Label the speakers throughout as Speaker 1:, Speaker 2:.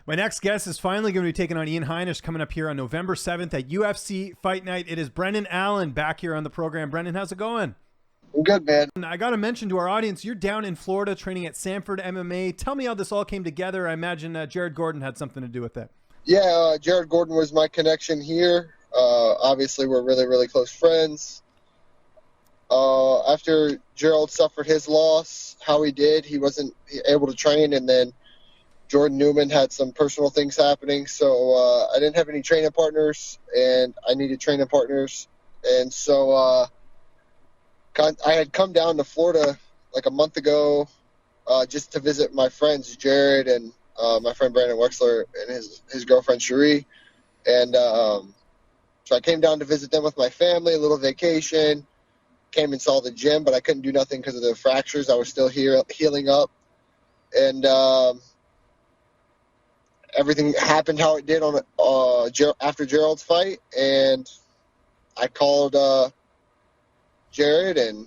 Speaker 1: My next guest is finally going to be taking on Ian Heinisch coming up here on November 7th at UFC Fight Night. It is Brendan Allen back here on the program. Brendan, how's it going?
Speaker 2: I'm good, man.
Speaker 1: I got to mention to our audience, you're down in Florida training at Sanford MMA. Tell me how this all came together. I imagine Jared Gordon had something to do with it.
Speaker 2: Yeah, Jared Gordon was my connection here. Obviously, we're really, really close friends. After Gerald suffered his loss, how he did, he wasn't able to train, and then Jordan Newman had some personal things happening, so I didn't have any training partners, and I needed training partners. And so I had come down to Florida like a month ago just to visit my friends, Jared and my friend Brandon Wexler and his girlfriend Cherie. And so I came down to visit them with my family, a little vacation, came and saw the gym, but I couldn't do nothing because of the fractures. I was still here healing up. And everything happened how it did on after Gerald's fight, and I called Jared, and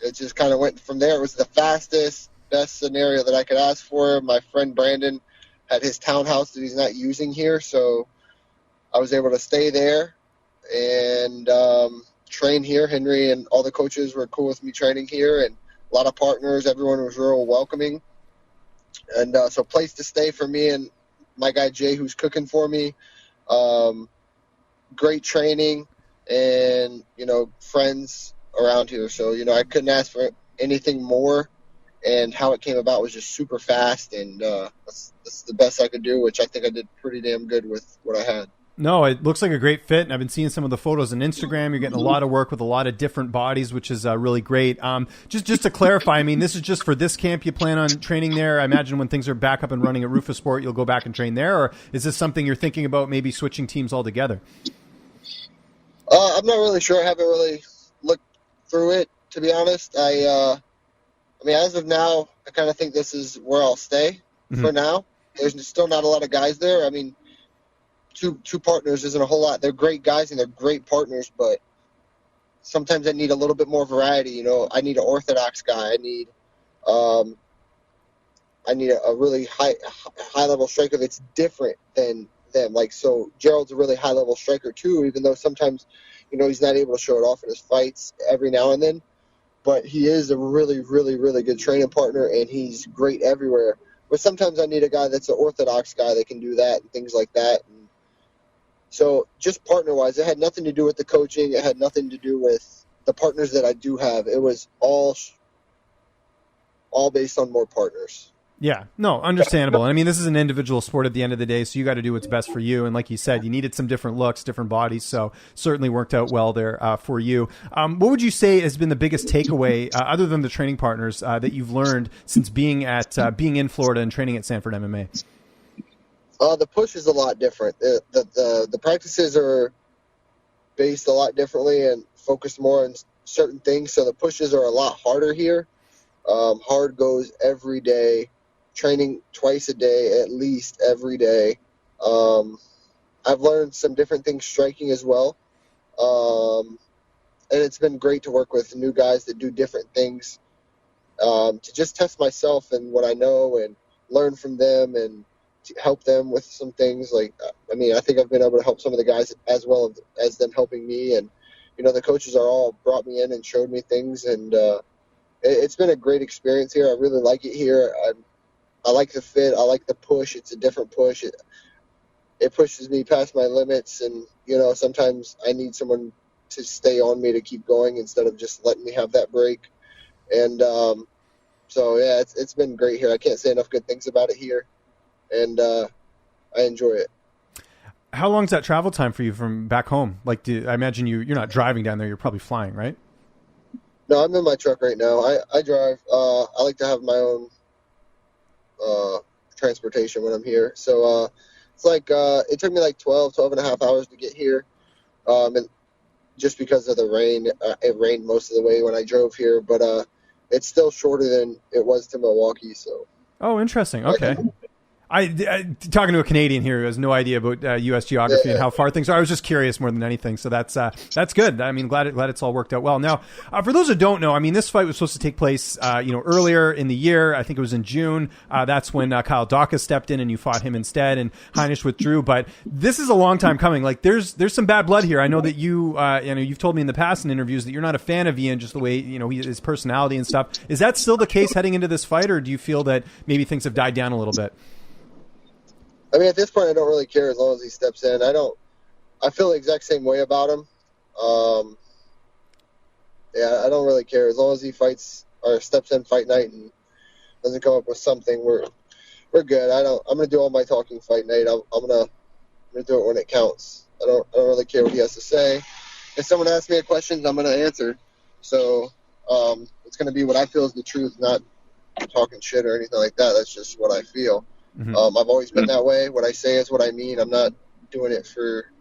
Speaker 2: it just kind of went from there. It was the fastest, best scenario that I could ask for. My friend Brandon had his townhouse that he's not using here, so I was able to stay there and train here. Henry and all the coaches were cool with me training here, and a lot of partners. Everyone was real welcoming. And so place to stay for me and my guy Jay, who's cooking for me. Great training and, friends around here. So, I couldn't ask for anything more. And how it came about was just super fast. And that's the best I could do, which I think I did pretty damn good with what I had.
Speaker 1: No, it looks like a great fit, and I've been seeing some of the photos on Instagram. You're getting a lot of work with a lot of different bodies, which is really great. Just to clarify, I mean, this is just for this camp. You plan on training there? I imagine when things are back up and running at Rufus Sport, you'll go back and train there, or is this something you're thinking about maybe switching teams altogether?
Speaker 2: I'm not really sure. I haven't really looked through it, to be honest. I mean, as of now, I kind of think this is where I'll stay for now. There's still not a lot of guys there. I mean, two partners isn't a whole lot. They're great guys and they're great partners, but sometimes I need a little bit more variety. I need an orthodox guy. I need a really high level striker that's different than them. Like, so Gerald's a really high level striker too, even though sometimes, he's not able to show it off in his fights every now and then, but he is a really, really, really good training partner and he's great everywhere. But sometimes I need a guy that's an orthodox guy that can do that and things like that. And so just partner-wise, it had nothing to do with the coaching. It had nothing to do with the partners that I do have. It was all based on more partners.
Speaker 1: Yeah, no, understandable. I mean, this is an individual sport at the end of the day, so you got to do what's best for you. And like you said, you needed some different looks, different bodies, so certainly worked out well there for you. What would you say has been the biggest takeaway, other than the training partners, that you've learned since being in Florida and training at Sanford MMA?
Speaker 2: The push is a lot different. The practices are based a lot differently and focused more on certain things, so the pushes are a lot harder here. Hard goes every day, training twice a day, at least every day. I've learned some different things striking as well, and it's been great to work with new guys that do different things, to just test myself and what I know and learn from them and to help them with some things. Like, I mean, I think I've been able to help some of the guys as well as them helping me. And, the coaches are all brought me in and showed me things. And it's been a great experience here. I really like it here. I like the fit. I like the push. It's a different push. It pushes me past my limits. And, sometimes I need someone to stay on me to keep going instead of just letting me have that break. And so, yeah, it's been great here. I can't say enough good things about it here. And I enjoy it.
Speaker 1: How long's that travel time for you from back home? Like, I imagine you're not driving down there. You're probably flying, right?
Speaker 2: No, I'm in my truck right now. I drive. I like to have my own transportation when I'm here. So it's like it took me like 12 and a half hours to get here. And just because of the rain, it rained most of the way when I drove here. But it's still shorter than it was to Milwaukee. So.
Speaker 1: Oh, interesting. Okay. Talking to a Canadian here who has no idea about U.S. geography and how far things are. I was just curious more than anything. So that's good. I mean, glad it's all worked out well. Now, for those who don't know, I mean, this fight was supposed to take place, earlier in the year. I think it was in June. That's when Kyle Dawkins stepped in and you fought him instead, and Heinisch withdrew. But this is a long time coming. Like, there's some bad blood here. I know that you've told me in the past in interviews that you're not a fan of Ian, just the way his personality and stuff. Is that still the case heading into this fight, or do you feel that maybe things have died down a little bit?
Speaker 2: I mean, at this point, I don't really care as long as he steps in. I feel the exact same way about him. I don't really care as long as he fights or steps in fight night and doesn't come up with something. We're good. I'm gonna do all my talking fight night. I'm gonna do it when it counts. I don't really care what he has to say. If someone asks me a question, I'm gonna answer. So it's gonna be what I feel is the truth, not talking shit or anything like that. That's just what I feel. Mm-hmm. I've always been that way. What I say is what I mean. I'm not doing it for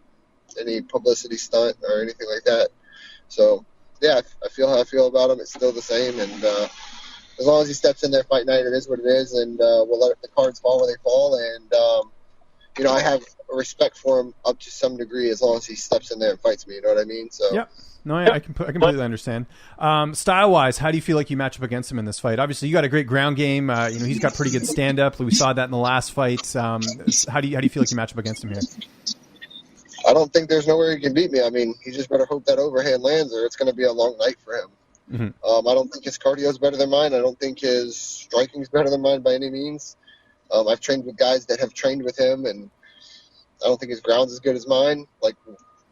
Speaker 2: any publicity stunt or anything like that. So, yeah, I feel how I feel about him. It's still the same. And as long as he steps in there fight night, it is what it is. And we'll let the cards fall where they fall. And, I have a respect for him up to some degree as long as he steps in there and fights me. You know what I mean? So. Yep.
Speaker 1: No, I completely understand. Style-wise, how do you feel like you match up against him in this fight? Obviously, you got a great ground game. He's got pretty good stand-up. We saw that in the last fight. How do you feel like you match up against him here?
Speaker 2: I don't think there's nowhere he can beat me. I mean, he just better hope that overhand lands, or it's going to be a long night for him. Mm-hmm. I don't think his cardio is better than mine. I don't think his striking is better than mine by any means. I've trained with guys that have trained with him, and I don't think his ground's as good as mine. Like,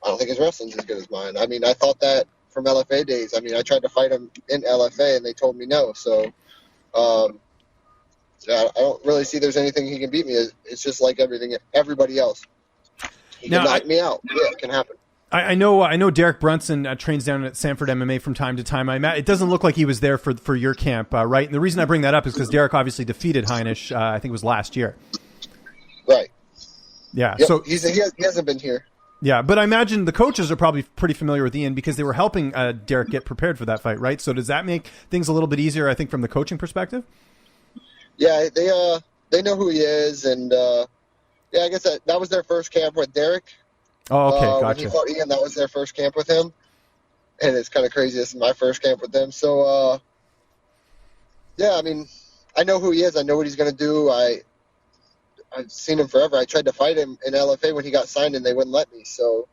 Speaker 2: I don't think his wrestling's as good as mine. I mean, I thought that from LFA days. I mean, I tried to fight him in LFA, and they told me no. So, I don't really see there's anything he can beat me. It's just like everybody else. He can knock me out. Yeah, it can happen.
Speaker 1: I know Derek Brunson trains down at Sanford MMA from time to time. It doesn't look like he was there for your camp, right? And the reason I bring that up is because Derek obviously defeated Heinisch, I think it was last year.
Speaker 2: Right.
Speaker 1: Yeah.
Speaker 2: Yep.
Speaker 1: So
Speaker 2: he hasn't been here.
Speaker 1: Yeah, but I imagine the coaches are probably pretty familiar with Ian because they were helping Derek get prepared for that fight, right? So does that make things a little bit easier, I think, from the coaching perspective?
Speaker 2: Yeah, they know who he is, and I guess that was their first camp with Derek.
Speaker 1: Oh, okay, gotcha.
Speaker 2: When he fought Ian, that was their first camp with him, and it's kind of crazy. This is my first camp with them, so I mean, I know who he is. I know what he's going to do. I've seen him forever. I tried to fight him in LFA when he got signed, and they wouldn't let me. So,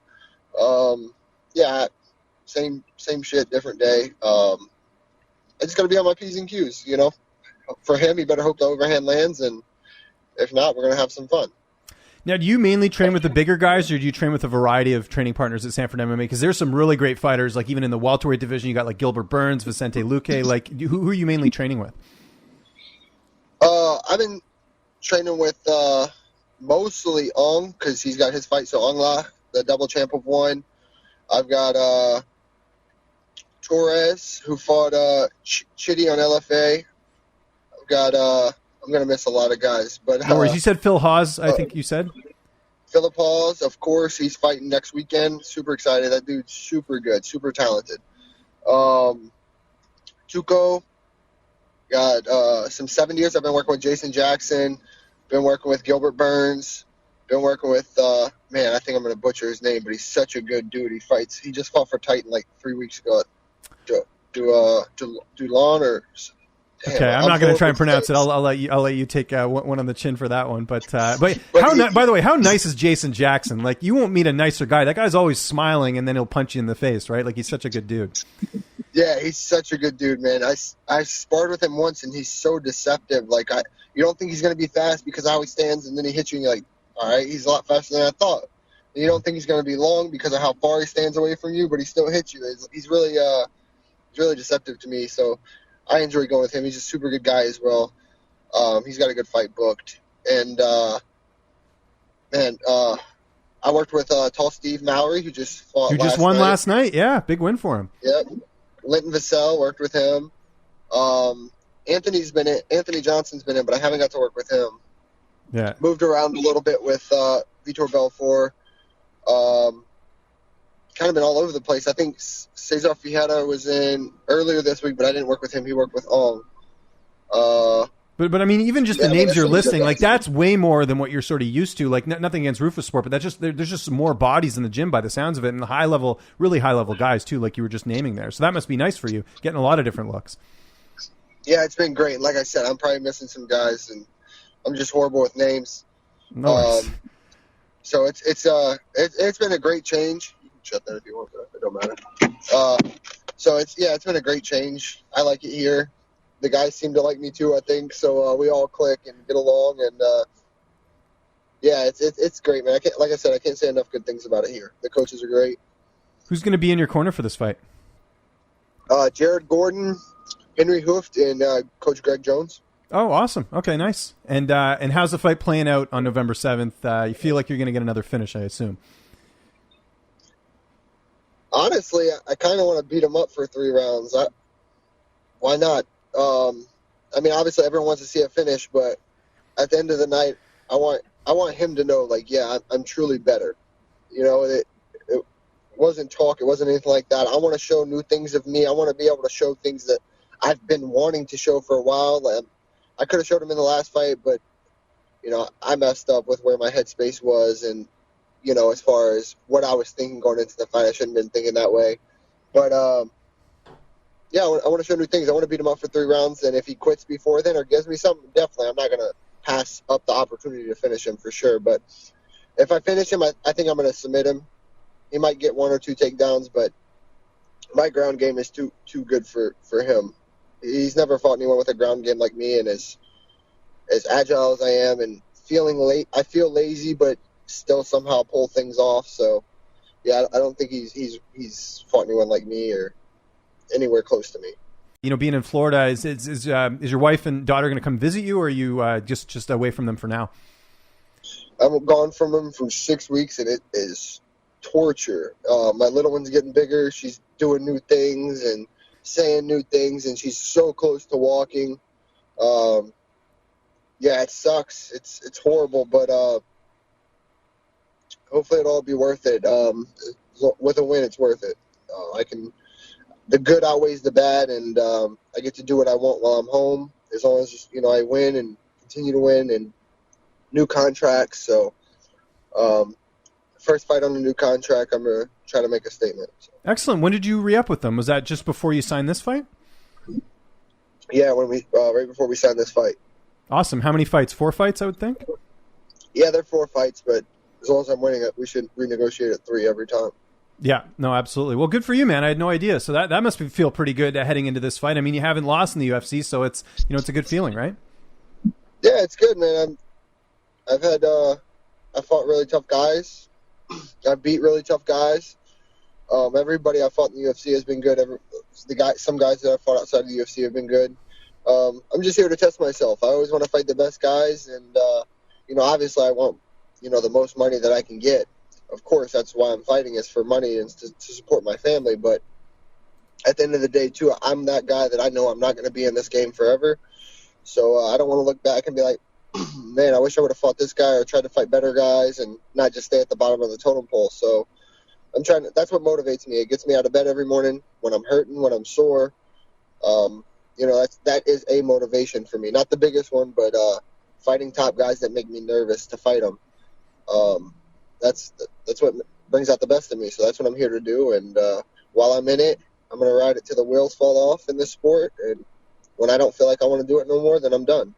Speaker 2: same shit, different day. I just got to be on my P's and Q's, For him, he better hope the overhand lands, and if not, we're going to have some fun.
Speaker 1: Now, do you mainly train with the bigger guys, or do you train with a variety of training partners at Sanford MMA? Because there's some really great fighters, like even in the welterweight division, you got like Gilbert Burns, Vicente Luque. Like, who are you mainly training with?
Speaker 2: I've been training with mostly Ong, because he's got his fight. So Ongla, the double champ of one. I've got Torres, who fought Chitty on LFA. I've got I'm gonna miss a lot of guys, but
Speaker 1: no worries. You said Phil Hawes, I think you said.
Speaker 2: Philip Hawes, of course, he's fighting next weekend. Super excited. That dude's super good, super talented. Tuco. Got some 70s. I've been working with Jason Jackson. Been working with Gilbert Burns. Been working with, I think I'm going to butcher his name, but he's such a good dude. He just fought for Titan like 3 weeks ago. Dulon or...
Speaker 1: Okay, I'm not going to try and pronounce it. I'll let you take one on the chin for that one. But by the way, how nice is Jason Jackson? Like, you won't meet a nicer guy. That guy's always smiling, and then he'll punch you in the face, right? Like, he's such a good dude.
Speaker 2: Yeah, he's such a good dude, man. I sparred with him once, and he's so deceptive. Like, you don't think he's going to be fast because how he stands, and then he hits you, and you're like, all right, he's a lot faster than I thought. And you don't think he's going to be long because of how far he stands away from you, but he still hits you. He's really deceptive to me, so I enjoy going with him. He's a super good guy as well. He's got a good fight booked. And, I worked with Tall Steve Mallory, who just fought
Speaker 1: who just won last night. Yeah, big win for him.
Speaker 2: Yep. Linton Vassell, worked with him. Anthony Johnson's been in, but I haven't got to work with him.
Speaker 1: Yeah.
Speaker 2: Moved around a little bit with Vitor Belfort. Kind of been all over the place. I think Cesar Fijera was in earlier this week, but I didn't work with him. He worked with Ong.
Speaker 1: But I mean, even just
Speaker 2: Yeah,
Speaker 1: the
Speaker 2: I mean,
Speaker 1: names
Speaker 2: there's
Speaker 1: you're
Speaker 2: some good
Speaker 1: listing, like
Speaker 2: guys.
Speaker 1: that's way more than what you're sort of used to. Like nothing against Rufus Sport, but that's just there's just more bodies in the gym by the sounds of it, and the high level, really high level guys too, like you were just naming there. So that must be nice for you, getting a lot of different looks.
Speaker 2: Yeah, it's been great. Like I said, I'm probably missing some guys, and I'm just horrible with names.
Speaker 1: No worries.
Speaker 2: So it's been a great change. You can shut that if you want, but it don't matter. So it's been a great change. I like it here. The guys seem to like me too, I think. So we all click and get along, and yeah, it's great, man. Like I said, I can't say enough good things about it here. The coaches are great.
Speaker 1: Who's going to be in your corner for this fight?
Speaker 2: Jared Gordon, Henry Hooft, and Coach Greg Jones.
Speaker 1: Oh, awesome. Okay, nice. And how's the fight playing out on November 7th? You feel like you're going to get another finish, I assume.
Speaker 2: Honestly, I kind of want to beat him up for 3 rounds. Why not? I mean, obviously everyone wants to see a finish, but at the end of the night, I want him to know, like, yeah, I'm truly better. You know, it wasn't talk. It wasn't anything like that. I want to show new things of me. I want to be able to show things that I've been wanting to show for a while. I could have showed him in the last fight, but, you know, I messed up with where my headspace was, and, you know, as far as what I was thinking going into the fight, I shouldn't have been thinking that way. But, yeah, I want to show new things. I want to beat him up for 3 rounds, and if he quits before then or gives me something, definitely, I'm not going to pass up the opportunity to finish him for sure. But if I finish him, I think I'm going to submit him. He might get 1 or 2 takedowns, but my ground game is too good for him. He's never fought anyone with a ground game like me, and as agile as I am, and I feel lazy, but still somehow pull things off. So, yeah, I don't think he's fought anyone like me or anywhere close to me.
Speaker 1: You know, being in Florida, is your wife and daughter going to come visit you, or are you just away from them for now?
Speaker 2: I'm gone from them for 6 weeks, and it is torture. My little one's getting bigger. She's doing new things and saying new things, and she's so close to walking. Yeah, it sucks. It's horrible, but hopefully it'll all be worth it. With a win, it's worth it. The good outweighs the bad, and I get to do what I want while I'm home, as long as, you know, I win and continue to win, and new contracts. So first fight on a new contract, I'm going to try to make a statement. So.
Speaker 1: Excellent. When did you re-up with them? Was that just before you signed this fight?
Speaker 2: Yeah, when we right before we signed this fight.
Speaker 1: Awesome. How many fights? 4 fights, I would think?
Speaker 2: Yeah, they're 4 fights, but as long as I'm winning it, we should renegotiate at 3 every time.
Speaker 1: Yeah, no, absolutely. Well, good for you, man. I had no idea. So that must feel pretty good heading into this fight. I mean, you haven't lost in the UFC, so it's a good feeling, right?
Speaker 2: Yeah, it's good, man. I fought really tough guys. I beat really tough guys. Everybody I fought in the UFC has been good. Some guys that I fought outside of the UFC have been good. I'm just here to test myself. I always want to fight the best guys, and obviously I want the most money that I can get. Of course, that's why I'm fighting, is for money and to support my family. But at the end of the day, too, I'm that guy that I know I'm not going to be in this game forever. So I don't want to look back and be like, man, I wish I would have fought this guy or tried to fight better guys and not just stay at the bottom of the totem pole. So that's what motivates me. It gets me out of bed every morning when I'm hurting, when I'm sore. That is a motivation for me. Not the biggest one, but fighting top guys that make me nervous to fight them. That's what brings out the best in me. So that's what I'm here to do. And while I'm in it, I'm going to ride it till the wheels fall off in this sport. And when I don't feel like I want to do it no more, then I'm done.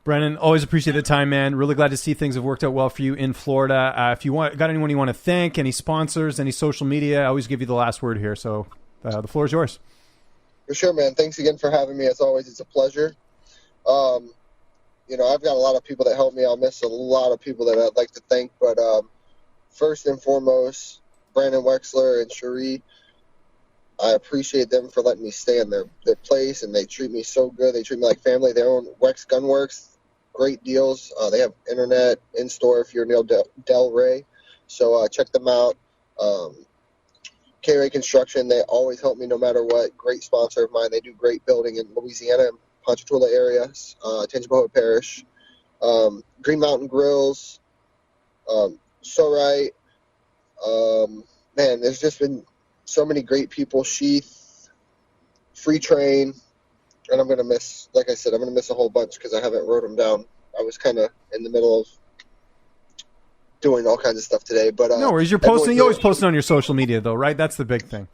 Speaker 1: Brennan, always appreciate the time, man. Really glad to see things have worked out well for you in Florida. If you got anyone you want to thank, any sponsors, any social media, I always give you the last word here. So the floor is yours.
Speaker 2: For sure, man. Thanks again for having me. As always, it's a pleasure. I've got a lot of people that help me. I'll miss a lot of people that I'd like to thank. But first and foremost, Brandon Wexler and Cherie, I appreciate them for letting me stay in their place, and they treat me so good. They treat me like family. They own Wex Gunworks. Great deals. They have internet in-store if you're near Del Rey. So check them out. K-Ray Construction, they always help me no matter what. Great sponsor of mine. They do great building in Louisiana and Ponchatoula areas, Tangipahoa Parish. Green Mountain Grills, So Right. Man, there's just been so many great people. Sheath, Free Train, And I'm gonna miss, like I said, I'm gonna miss a whole bunch because I haven't wrote them down. I was kind of in the middle of doing all kinds of stuff today, but
Speaker 1: no worries. You're posting. You always posting on your social media, though, right? That's the big thing.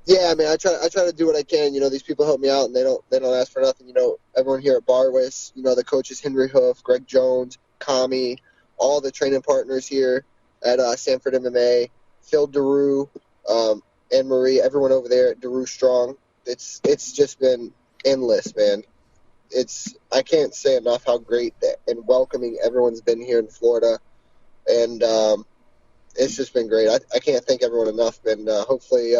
Speaker 2: Yeah, I mean, I try to do what I can. You know, these people help me out, and they don't ask for nothing. You know, everyone here at Barwis, you know, the coaches Henry Hoof, Greg Jones, Kami, all the training partners here at Sanford MMA, Phil DeRue, Anne Marie, everyone over there at DeRue Strong. It's just been endless, man. I can't say enough how great and welcoming everyone's been here in Florida, and it's just been great. I can't thank everyone enough, and hopefully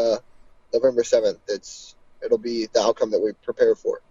Speaker 2: November 7th, it'll be the outcome that we prepared for.